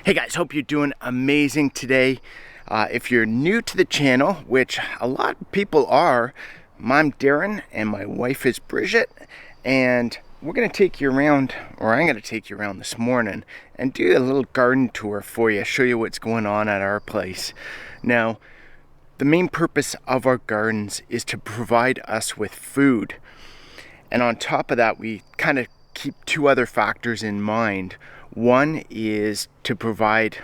Hey guys, hope you're doing amazing today. If you're new to the channel, which a lot of people are, I'm Darren and my wife is Bridget, and we're going to take you around, or I'm going to take you around this morning and do a little garden tour for you, show you what's going on at our place. Now, the main purpose of our gardens is to provide us with food. And on top of that, we kind of keep two other factors in mind. One is to provide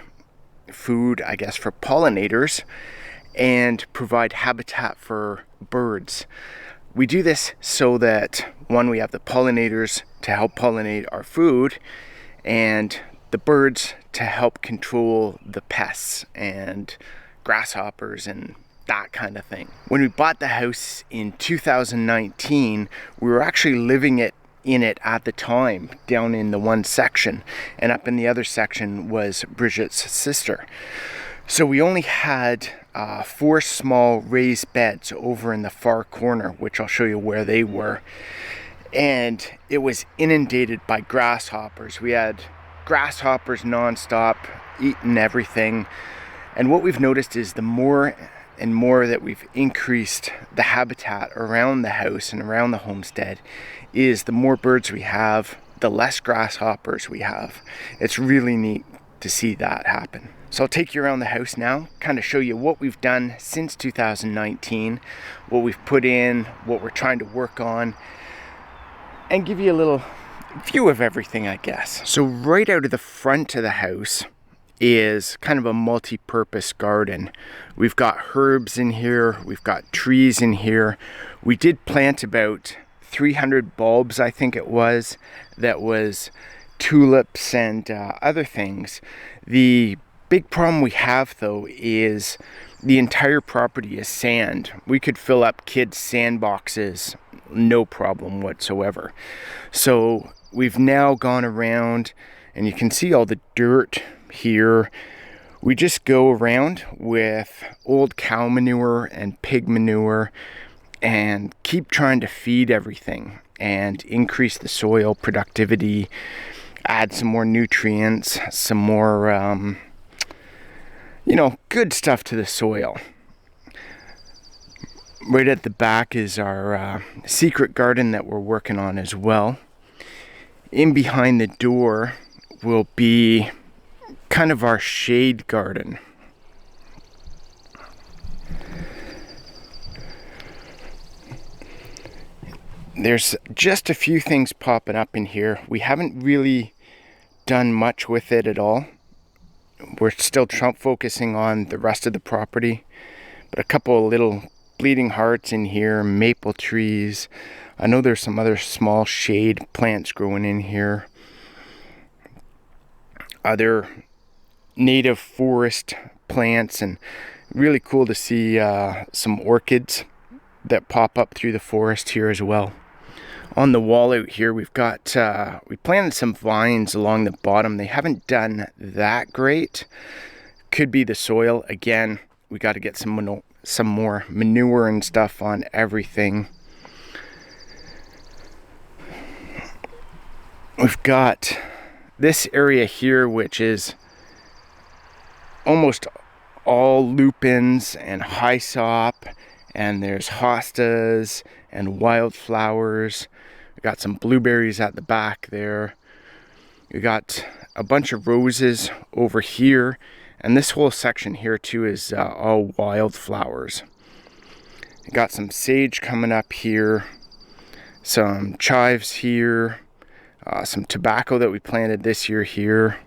food, I guess, for pollinators and provide habitat for birds. We do this so that, one, we have the pollinators to help pollinate our food, and the birds to help control the pests and grasshoppers and that kind of thing. When we bought the house in 2019, we were actually living in it at the time, down in the one section, and up in the other section was Bridget's sister. So we only had 4 small raised beds over in the far corner, which I'll show you where they were, and it was inundated by grasshoppers. We had grasshoppers nonstop eating everything, and what we've noticed is the more and more that we've increased the habitat around the house and around the homestead, is the more birds we have, the less grasshoppers we have. It's really neat to see that happen. So I'll take you around the house now, kind of show you what we've done since 2019, what we've put in, what we're trying to work on, and give you a little view of everything, I guess. So right out of the front of the house is kind of a multi-purpose garden. We've got herbs in here, we've got trees in here. We did plant about 300 bulbs, I think it was, that was tulips and other things. The big problem we have though is the entire property is sand. We could fill up kids' sandboxes, no problem whatsoever. So we've now gone around, and you can see all the dirt here. We just go around with old cow manure and pig manure and keep trying to feed everything and increase the soil productivity, add some more nutrients, some more good stuff to the soil. Right at the back is our secret garden that we're working on as well. In behind the door will be kind of our shade garden. There's just a few things popping up in here. We haven't really done much with it at all. We're still focusing on the rest of the property, but a couple of little bleeding hearts in here, maple trees. I know there's some other small shade plants growing in here. Other native forest plants, and really cool to see some orchids that pop up through the forest here as well. On the wall out here, we've got we planted some vines along the bottom. They haven't done that great. Could be the soil. Again, we got to get some more manure and stuff on everything. We've got this area here, which is almost all lupins and hyssop, and there's hostas and wildflowers. We got some blueberries at the back there. We got a bunch of roses over here, and this whole section here too is all wildflowers. We got some sage coming up here, some chives here, some tobacco that we planted this year here.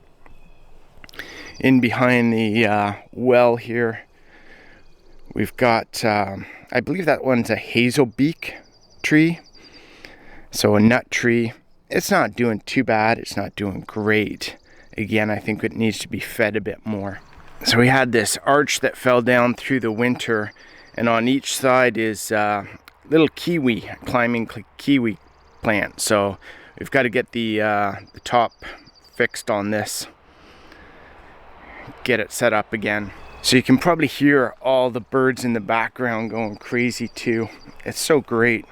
In behind the well here, we've got, I believe that one's a hazel beak tree. So a nut tree. It's not doing too bad. It's not doing great. Again, I think it needs to be fed a bit more. So we had this arch that fell down through the winter, and on each side is little climbing kiwi plant. So we've got to get the top fixed on this, get it set up again. So you can probably hear all the birds in the background going crazy too. It's so great.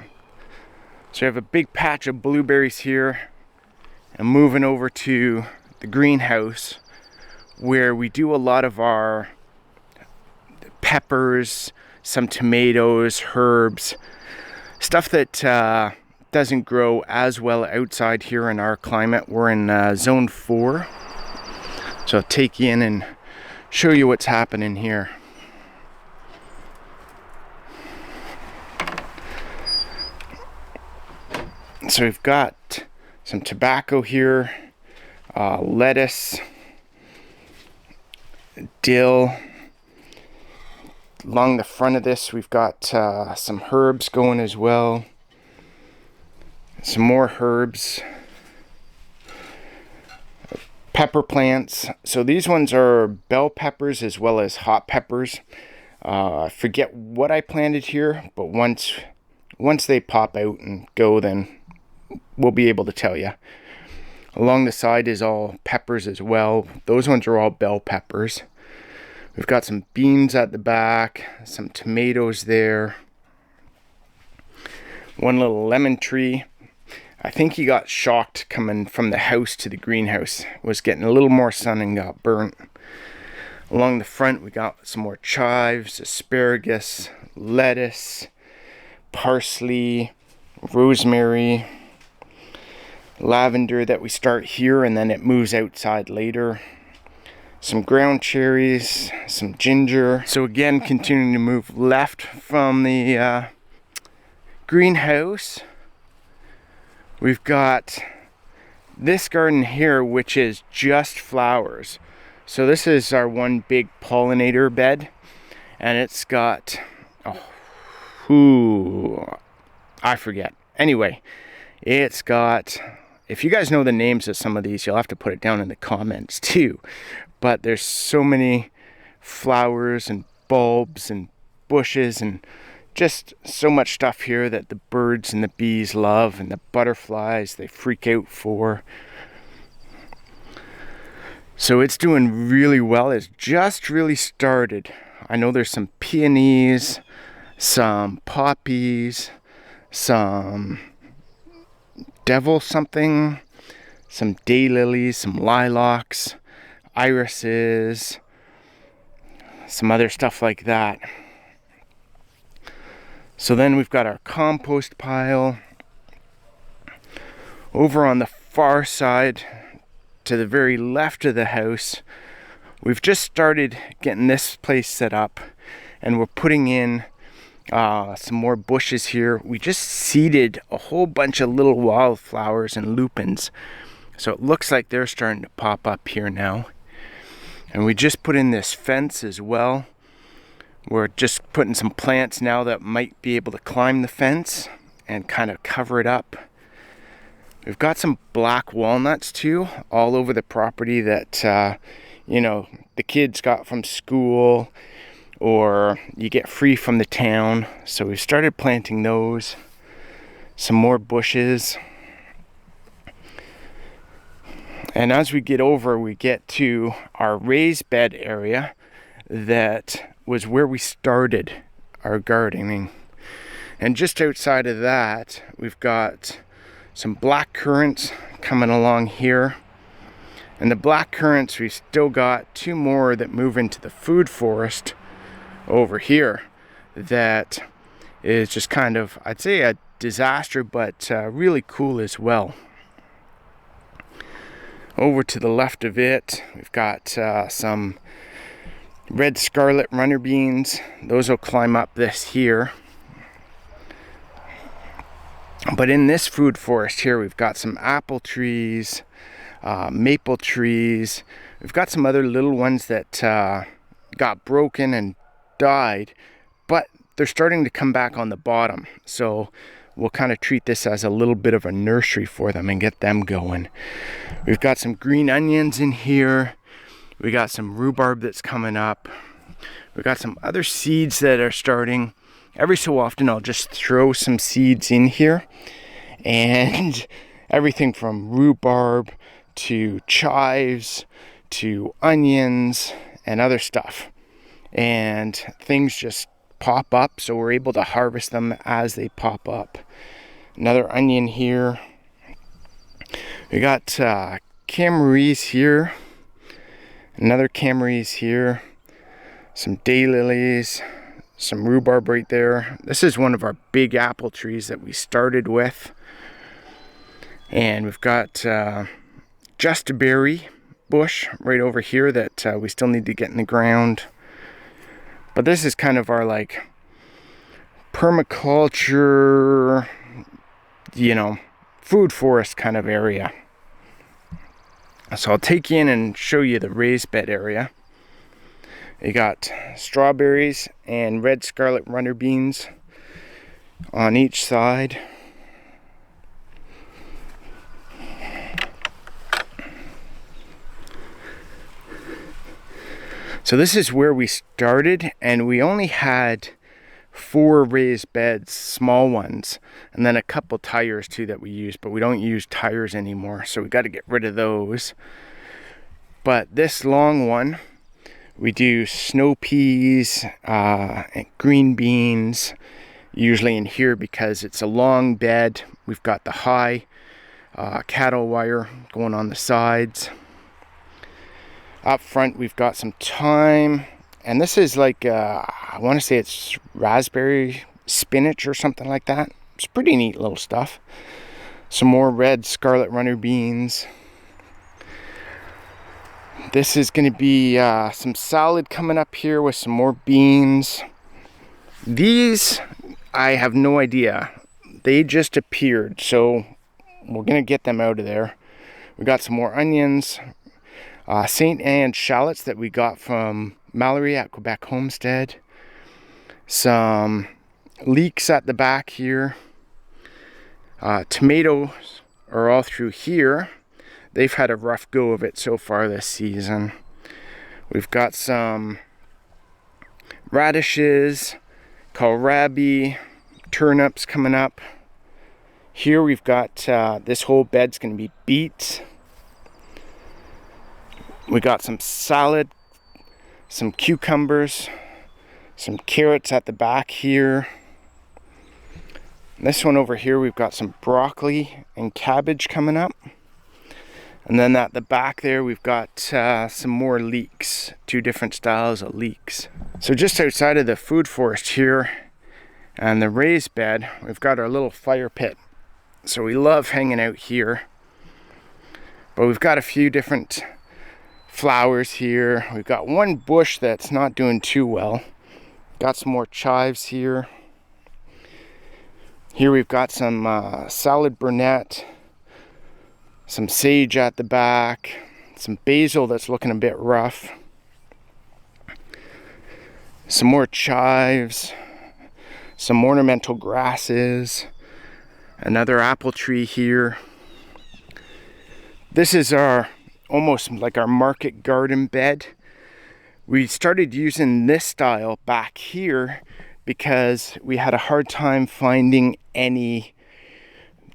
So we have a big patch of blueberries here, and moving over to the greenhouse, where we do a lot of our peppers, some tomatoes, herbs, stuff that doesn't grow as well outside here in our climate. We're in zone 4. So I'll take you in and show you what's happening here. So we've got some tobacco here, lettuce, dill. Along the front of this, we've got some herbs going as well. Some more herbs. Pepper plants. So these ones are bell peppers as well as hot peppers. I forget what I planted here, but once they pop out and go, then we'll be able to tell you. Along the side is all peppers as well. Those ones are all bell peppers. We've got some beans at the back, some tomatoes there. One little lemon tree. I think he got shocked coming from the house to the greenhouse. Was getting a little more sun and got burnt. Along the front we got some more chives, asparagus, lettuce, parsley, rosemary, lavender that we start here and then it moves outside later. Some ground cherries, some ginger. So again, continuing to move left from the greenhouse, we've got this garden here, which is just flowers. So this is our one big pollinator bed, and it's got, I forget. Anyway, it's got, if you guys know the names of some of these, you'll have to put it down in the comments too. But there's so many flowers and bulbs and bushes and just so much stuff here that the birds and the bees love, and the butterflies they freak out for. So it's doing really well. It's just really started. I know there's some peonies, some poppies, some devil something, some daylilies, some lilacs, irises, some other stuff like that. So then we've got our compost pile. Over on the far side, to the very left of the house, we've just started getting this place set up, and we're putting in some more bushes here. We just seeded a whole bunch of little wildflowers and lupins. So it looks like they're starting to pop up here now. And we just put in this fence as well. We're just putting some plants now that might be able to climb the fence and kind of cover it up. We've got some black walnuts too all over the property that you know, the kids got from school or you get free from the town. So we started planting those. Some more bushes. And as we get over, we get to our raised bed area that was where we started our gardening. And just outside of that, we've got some black currants coming along here. And the black currants, we've still got 2 more that move into the food forest over here. That is just kind of, I'd say, a disaster, but really cool as well. Over to the left of it, we've got some red scarlet runner beans. Those will climb up this here. But in this food forest here, we've got some apple trees, maple trees. We've got some other little ones that got broken and died, but they're starting to come back on the bottom. So we'll kind of treat this as a little bit of a nursery for them and get them going. We've got some green onions in here. We got some rhubarb that's coming up. We've got some other seeds that are starting. Every so often I'll just throw some seeds in here, and everything from rhubarb to chives to onions and other stuff. And things just pop up, so we're able to harvest them as they pop up. Another onion here. We got Cameroons here. Another Camrys here. Some daylilies. Some rhubarb right there. This is one of our big apple trees that we started with. And we've got just a berry bush right over here that we still need to get in the ground. But this is kind of our like permaculture, you know, food forest kind of area. So I'll take you in and show you the raised bed area. You got strawberries and red scarlet runner beans on each side. So this is where we started, and we only had 4 raised beds, small ones, and then a couple tires too that we use, but we don't use tires anymore, so we got to get rid of those. But this long one, we do snow peas, and green beans, usually in here because it's a long bed. We've got the high cattle wire going on the sides. Up front, we've got some thyme, and this is like, I want to say it's raspberry spinach or something like that. It's pretty neat little stuff. Some more red scarlet runner beans. This is going to be some salad coming up here with some more beans. These, I have no idea. They just appeared, so we're going to get them out of there. We got some more onions. St. Anne shallots that we got from Mallory at Quebec Homestead. Some leeks at the back here. Tomatoes are all through here. They've had a rough go of it so far this season. We've got some radishes, kohlrabi, turnips coming up. Here we've got, this whole bed's going to be beets. We got some salad, some cucumbers, some carrots at the back here. This one over here, we've got some broccoli and cabbage coming up. And then at the back there, we've got some more leeks, 2 different styles of leeks. So just outside of the food forest here and the raised bed, we've got our little fire pit. So we love hanging out here. But we've got a few different flowers here. We've got one bush that's not doing too well. Got some more chives here. Here we've got some salad burnet, some sage at the back, some basil that's looking a bit rough, some more chives, some ornamental grasses, another apple tree here. This is our almost like our market garden bed. We started using this style back here because we had a hard time finding any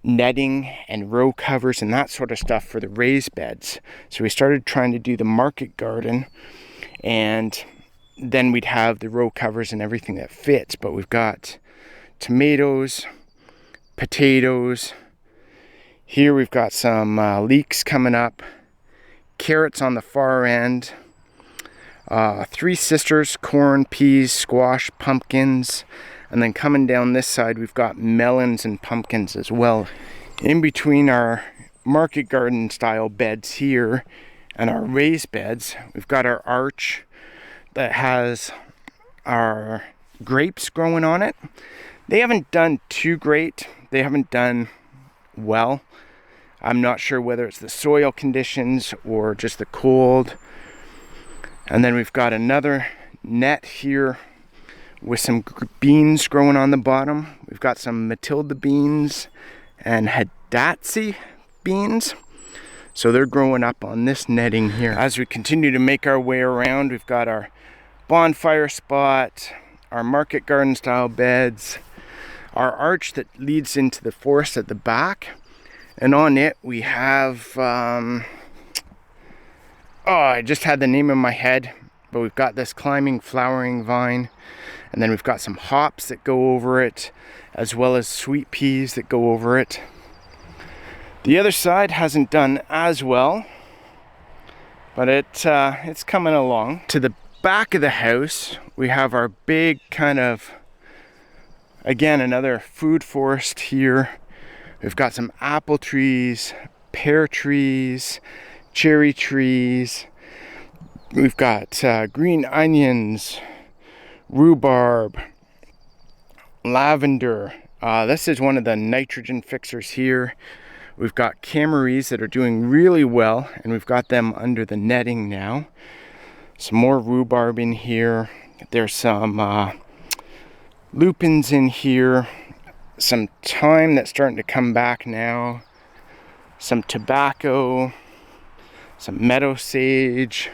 netting and row covers and that sort of stuff for the raised beds. So we started trying to do the market garden, and then we'd have the row covers and everything that fits. But we've got tomatoes, potatoes. Here we've got some leeks coming up, carrots on the far end, 3 sisters, corn, peas, squash, pumpkins, and then coming down this side we've got melons and pumpkins as well. In between our market garden style beds here and our raised beds, we've got our arch that has our grapes growing on it. They haven't done too great. They haven't done well. I'm not sure whether it's the soil conditions or just the cold. And then we've got another net here with some beans growing on the bottom. We've got some Matilda beans and Hadatsi beans. So they're growing up on this netting here. As we continue to make our way around, we've got our bonfire spot, our market garden style beds, our arch that leads into the forest at the back. And on it we have, I just had the name in my head, but we've got this climbing flowering vine, and then we've got some hops that go over it, as well as sweet peas that go over it. The other side hasn't done as well, but it's coming along. To the back of the house, we have our big kind of, again, another food forest here. We've got some apple trees, pear trees, cherry trees. We've got green onions, rhubarb, lavender. This is one of the nitrogen fixers here. We've got camaries that are doing really well, and we've got them under the netting now. Some more rhubarb in here. There's some lupins in here. Some thyme that's starting to come back now. Some tobacco. Some meadow sage.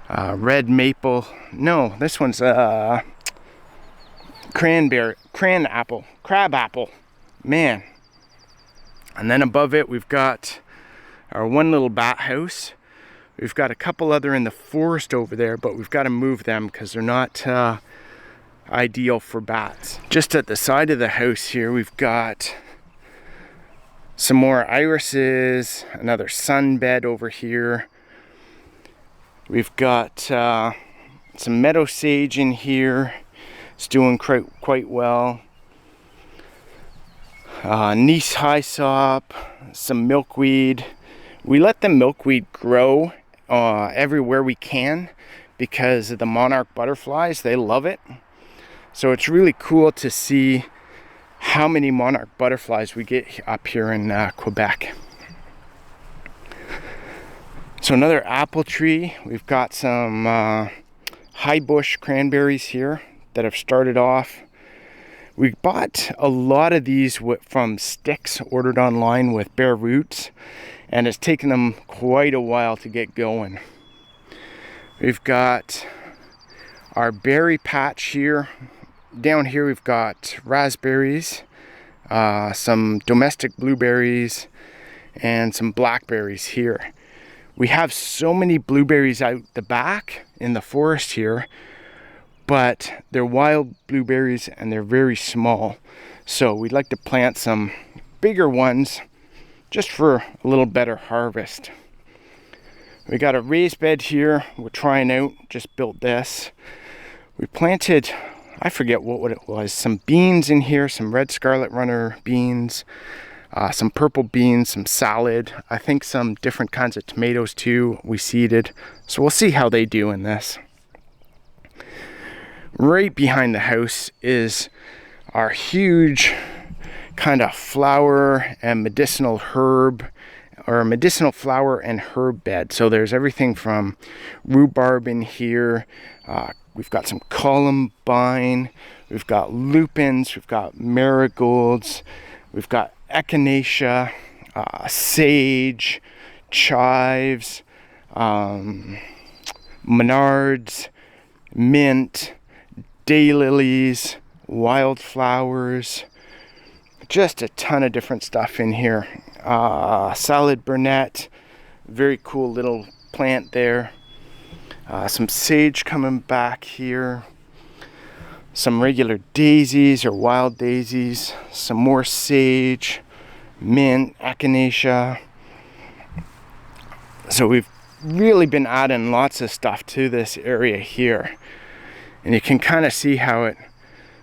Red maple. No, this one's crab apple. Man. And then above it, we've got our one little bat house. We've got a couple other in the forest over there, but we've got to move them because they're not ideal for bats. Just at the side of the house here, we've got some more irises, another sunbed over here. We've got some meadow sage in here. It's doing quite well. Nice hyssop, some milkweed. We let the milkweed grow everywhere we can because of the monarch butterflies. They love it. So it's really cool to see how many monarch butterflies we get up here in Quebec. So another apple tree. We've got some high bush cranberries here that have started off. We bought a lot of these from sticks ordered online with bare roots, and it's taken them quite a while to get going. We've got our berry patch here. Down here we've got raspberries, some domestic blueberries, and some blackberries here. We have so many blueberries out the back in the forest here, but they're wild blueberries and they're very small. So we'd like to plant some bigger ones just for a little better harvest. We got a raised bed here we're trying out, just built this. We planted, I forget what it was, some beans in here, some red scarlet runner beans, some purple beans, some salad, I think some different kinds of tomatoes too we seeded. So we'll see how they do in this. Right behind the house is our huge kind of flower and medicinal herb, or medicinal flower and herb bed. So there's everything from rhubarb in here. We've got some columbine. We've got lupins. We've got marigolds. We've got echinacea, sage, chives, monards, mint, daylilies, wildflowers, just a ton of different stuff in here. Salad burnet, very cool little plant there. Some sage coming back here. Some regular daisies or wild daisies. Some more sage, mint, echinacea. So we've really been adding lots of stuff to this area here. And you can kind of see how it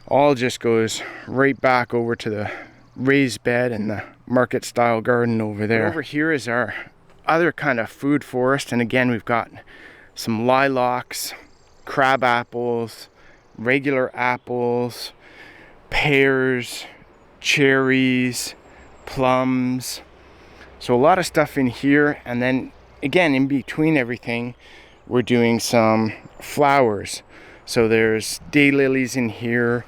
all just goes right back over to the raised bed and the market style garden over there. Over here is our other kind of food forest, and again we've got some lilacs, crab apples, regular apples, pears, cherries, plums. So a lot of stuff in here, and then again in between everything we're doing some flowers. So there's daylilies in here,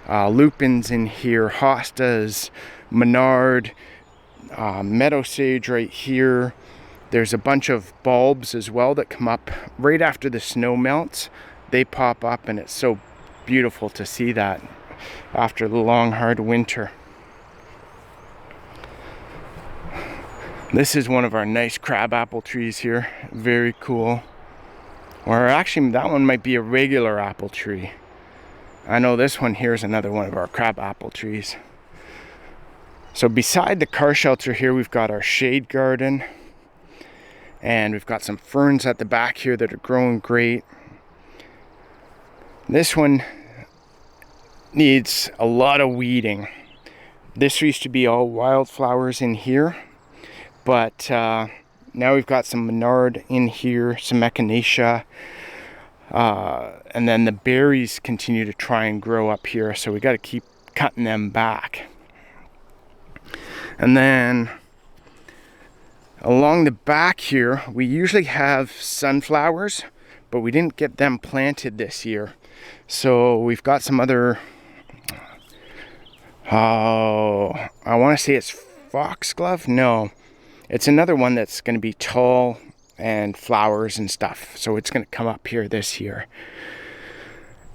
lupins in here, hostas, monard, meadow sage right here. There's a bunch of bulbs as well that come up right after the snow melts. They pop up, and it's so beautiful to see that after the long hard winter. This is one of our nice crab apple trees here. Very cool. Or actually that one might be a regular apple tree. I know this one here is another one of our crab apple trees. So beside the car shelter here we've got our shade garden. And we've got some ferns at the back here that are growing great. This one needs a lot of weeding. This used to be all wildflowers in here, but now we've got some Menard in here, some Echinacea, and then the berries continue to try and grow up here, so we got to keep cutting them back. And then along the back here, we usually have sunflowers, but we didn't get them planted this year. So we've got some other, I want to say it's foxglove. No, it's another one that's going to be tall and flowers and stuff. So it's going to come up here this year.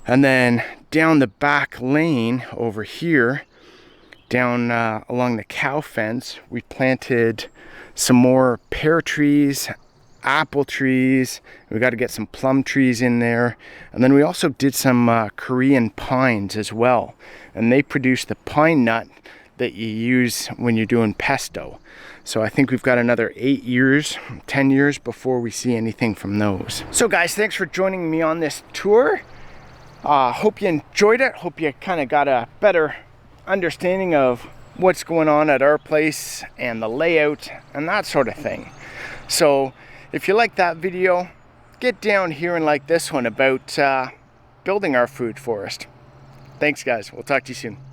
And then down the back lane over here, down along the cow fence, we planted some more pear trees, apple trees. We got to get some plum trees in there. And then we also did some Korean pines as well. And they produce the pine nut that you use when you're doing pesto. So I think we've got another 8 years, 10 years before we see anything from those. So guys, thanks for joining me on this tour. Hope you enjoyed it. Hope you kind of got a better understanding of what's going on at our place and the layout and that sort of thing. So if you like that video, get down here and like this one about building our food forest. Thanks guys, we'll talk to you soon.